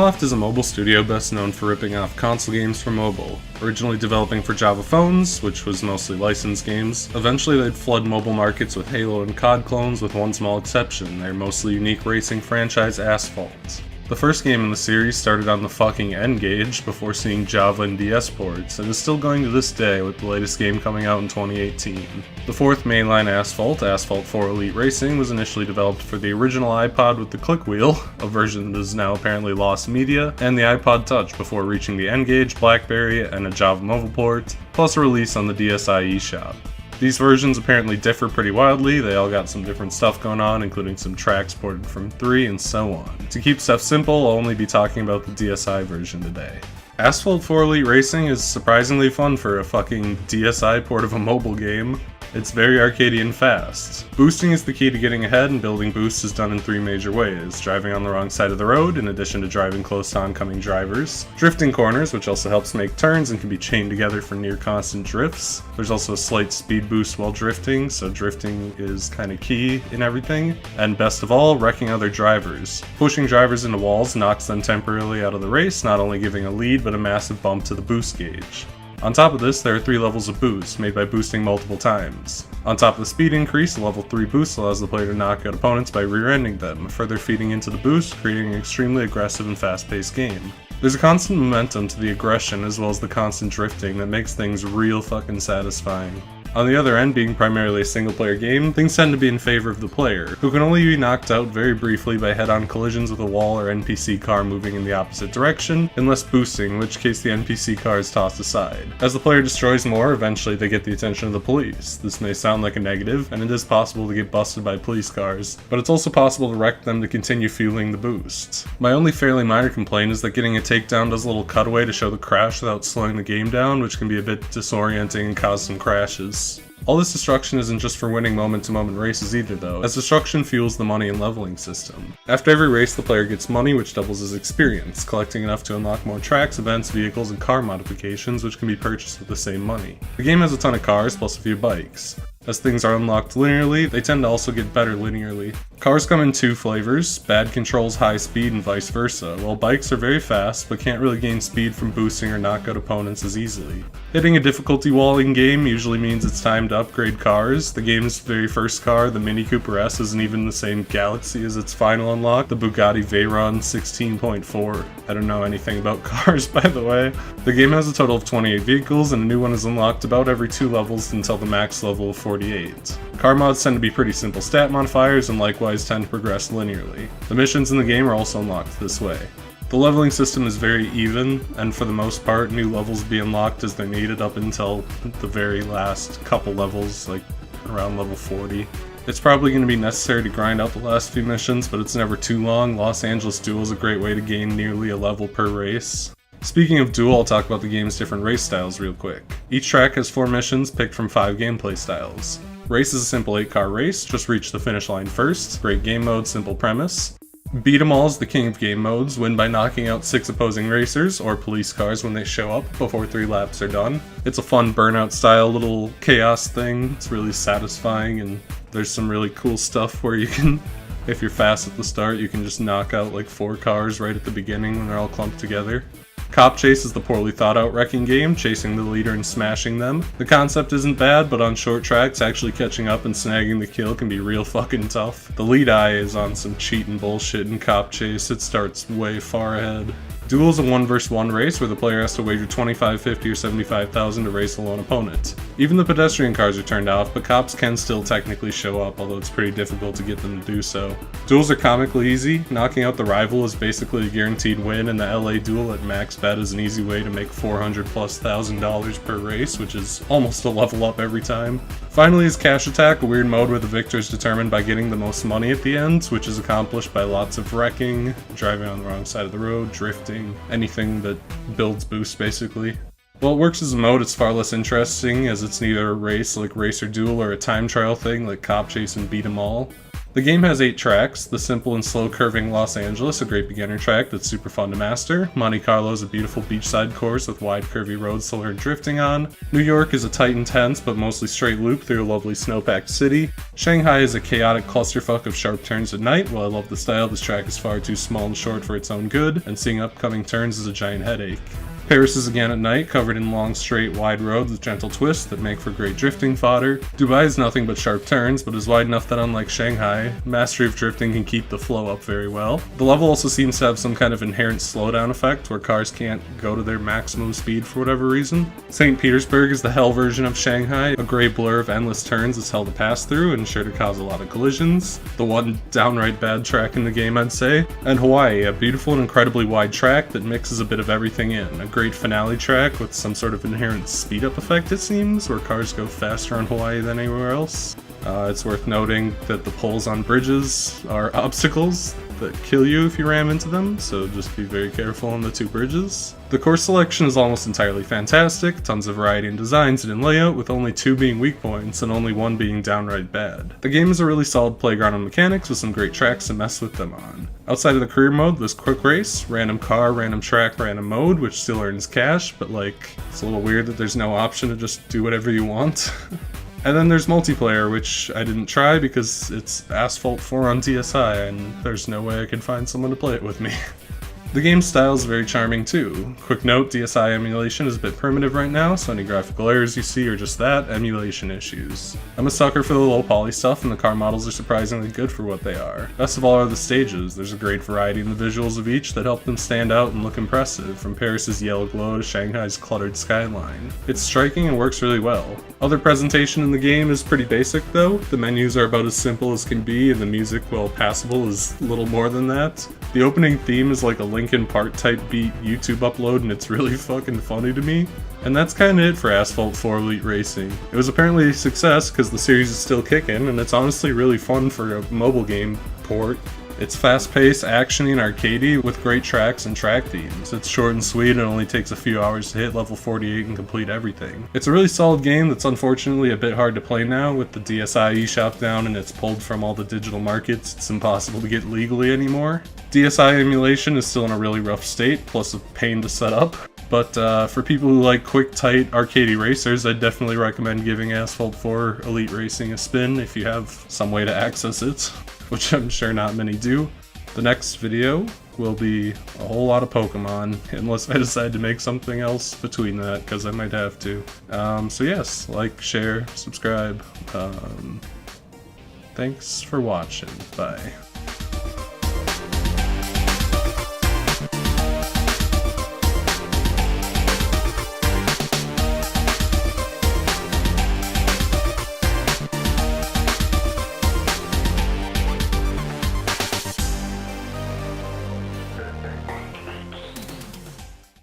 Gameloft is a mobile studio best known for ripping off console games for mobile. Originally developing for Java phones, which was mostly licensed games, eventually they'd flood mobile markets with Halo and CoD clones with one small exception, their mostly unique racing franchise Asphalt. The first game in the series started on the fucking N-Gage before seeing Java and DS ports, and is still going to this day with the latest game coming out in 2018. The fourth mainline Asphalt, Asphalt 4 Elite Racing, was initially developed for the original iPod with the click wheel, a version that is now apparently lost media, and the iPod Touch before reaching the N-Gage, Blackberry, and a Java mobile port, plus a release on the DSi eShop. These versions apparently differ pretty wildly, they all got some different stuff going on, including some tracks ported from 3 and so on. To keep stuff simple, I'll only be talking about the DSi version today. Asphalt 4 Elite Racing is surprisingly fun for a fucking DSi port of a mobile game. It's very arcadey and fast. Boosting is the key to getting ahead, and building boosts is done in 3 major ways. Driving on the wrong side of the road, in addition to driving close to oncoming drivers. Drifting corners, which also helps make turns and can be chained together for near constant drifts. There's also a slight speed boost while drifting, so drifting is kinda key in everything. And best of all, wrecking other drivers. Pushing drivers into walls knocks them temporarily out of the race, not only giving a lead, but a massive bump to the boost gauge. On top of this, there are 3 levels of boost, made by boosting multiple times. On top of the speed increase, a level 3 boost allows the player to knock out opponents by rear-ending them, further feeding into the boost, creating an extremely aggressive and fast-paced game. There's a constant momentum to the aggression as well as the constant drifting that makes things real fucking satisfying. On the other end, being primarily a single-player game, things tend to be in favor of the player, who can only be knocked out very briefly by head-on collisions with a wall or NPC car moving in the opposite direction, unless boosting, in which case the NPC car is tossed aside. As the player destroys more, eventually they get the attention of the police. This may sound like a negative, and it is possible to get busted by police cars, but it's also possible to wreck them to continue fueling the boost. My only fairly minor complaint is that getting a takedown does a little cutaway to show the crash without slowing the game down, which can be a bit disorienting and cause some crashes. All this destruction isn't just for winning moment-to-moment races either though, as destruction fuels the money and leveling system. After every race the player gets money, which doubles his experience, collecting enough to unlock more tracks, events, vehicles, and car modifications, which can be purchased with the same money. The game has a ton of cars, plus a few bikes. As things are unlocked linearly, they tend to also get better linearly. Cars come in 2 flavors, bad controls high speed and vice versa, while bikes are very fast but can't really gain speed from boosting or knock out opponents as easily. Hitting a difficulty wall in game usually means it's time to upgrade cars. The game's very first car, the Mini Cooper S, isn't even the same galaxy as its final unlock, the Bugatti Veyron 16.4. I don't know anything about cars, by the way. The game has a total of 28 vehicles, and a new one is unlocked about every 2 levels until the max level of 48. Car mods tend to be pretty simple stat modifiers and likewise tend to progress linearly. The missions in the game are also unlocked this way. The leveling system is very even, and for the most part, new levels be unlocked as they're needed up until the very last couple levels, like around level 40. It's probably going to be necessary to grind out the last few missions, but it's never too long. Los Angeles Duel is a great way to gain nearly a level per race. Speaking of Duel, I'll talk about the game's different race styles real quick. Each track has 4 missions picked from 5 gameplay styles. Race is a simple 8-car race, just reach the finish line first. Great game mode, simple premise. Beat 'em all is the king of game modes, win by knocking out 6 opposing racers, or police cars when they show up before 3 laps are done. It's a fun burnout style little chaos thing, it's really satisfying, and there's some really cool stuff where you can, if you're fast at the start, you can just knock out like 4 cars right at the beginning when they're all clumped together. Cop Chase is the poorly thought out wrecking game, chasing the leader and smashing them. The concept isn't bad, but on short tracks, actually catching up and snagging the kill can be real fucking tough. The lead eye is on some cheating bullshit in Cop Chase, it starts way far ahead. Duel is a 1 vs 1 race where the player has to wager 25, 50, or 75,000 to race a lone opponent. Even the pedestrian cars are turned off, but cops can still technically show up, although it's pretty difficult to get them to do so. Duels are comically easy. Knocking out the rival is basically a guaranteed win, and the LA Duel at max bet is an easy way to make $400,000+ per race, which is almost a level up every time. Finally is Cash Attack, a weird mode where the victor is determined by getting the most money at the end, which is accomplished by lots of wrecking, driving on the wrong side of the road, drifting, anything that builds boost basically. While it works as a mode, it's far less interesting as it's neither a race like Race or Duel or a time trial thing like Cop Chase and Beat 'em All. The game has 8 tracks: the simple and slow curving Los Angeles, a great beginner track that's super fun to master. Monte Carlo is a beautiful beachside course with wide curvy roads to learn drifting on. New York is a tight and tense but mostly straight loop through a lovely snow-packed city. Shanghai is a chaotic clusterfuck of sharp turns at night. While I love the style, this track is far too small and short for its own good, and seeing upcoming turns is a giant headache. Paris is again at night, covered in long, straight, wide roads with gentle twists that make for great drifting fodder. Dubai is nothing but sharp turns, but is wide enough that unlike Shanghai, mastery of drifting can keep the flow up very well. The level also seems to have some kind of inherent slowdown effect, where cars can't go to their maximum speed for whatever reason. St. Petersburg is the hell version of Shanghai, a grey blur of endless turns that's hell to pass through and sure to cause a lot of collisions. The one downright bad track in the game, I'd say. And Hawaii, a beautiful and incredibly wide track that mixes a bit of everything in. A great finale track with some sort of inherent speed up effect, it seems, where cars go faster on Hawaii than anywhere else. It's worth noting that the poles on bridges are obstacles that kill you if you ram into them, so just be very careful on the 2 bridges. The course selection is almost entirely fantastic, tons of variety in designs and in layout, with only 2 being weak points and only 1 being downright bad. The game is a really solid playground on mechanics with some great tracks to mess with them on. Outside of the career mode, there's quick race, random car, random track, random mode, which still earns cash, but it's a little weird that there's no option to just do whatever you want. And then there's multiplayer, which I didn't try because it's Asphalt 4 on DSi, and there's no way I could find someone to play it with me. The game's style is very charming too. Quick note, DSi emulation is a bit primitive right now, so any graphical errors you see are just that, emulation issues. I'm a sucker for the low poly stuff, and the car models are surprisingly good for what they are. Best of all are the stages. There's a great variety in the visuals of each that help them stand out and look impressive, from Paris's yellow glow to Shanghai's cluttered skyline. It's striking and works really well. Other presentation in the game is pretty basic though. The menus are about as simple as can be, and the music, while passable, is little more than that. The opening theme is like a Linkin Park type beat YouTube upload, and it's really fucking funny to me. And that's kinda it for Asphalt 4 Elite Racing. It was apparently a success because the series is still kicking, and it's honestly really fun for a mobile game port. It's fast-paced, actiony, and arcadey with great tracks and track themes. It's short and sweet and only takes a few hours to hit level 48 and complete everything. It's a really solid game that's unfortunately a bit hard to play now with the DSi eShop down and it's pulled from all the digital markets. It's impossible to get legally anymore. DSi emulation is still in a really rough state, plus a pain to set up. But for people who like quick, tight, arcadey racers, I'd definitely recommend giving Asphalt 4 Elite Racing a spin if you have some way to access it, which I'm sure not many do. The next video will be a whole lot of Pokemon, unless I decide to make something else between that, because I might have to. So yes, like, share, subscribe. Thanks for watching. Bye.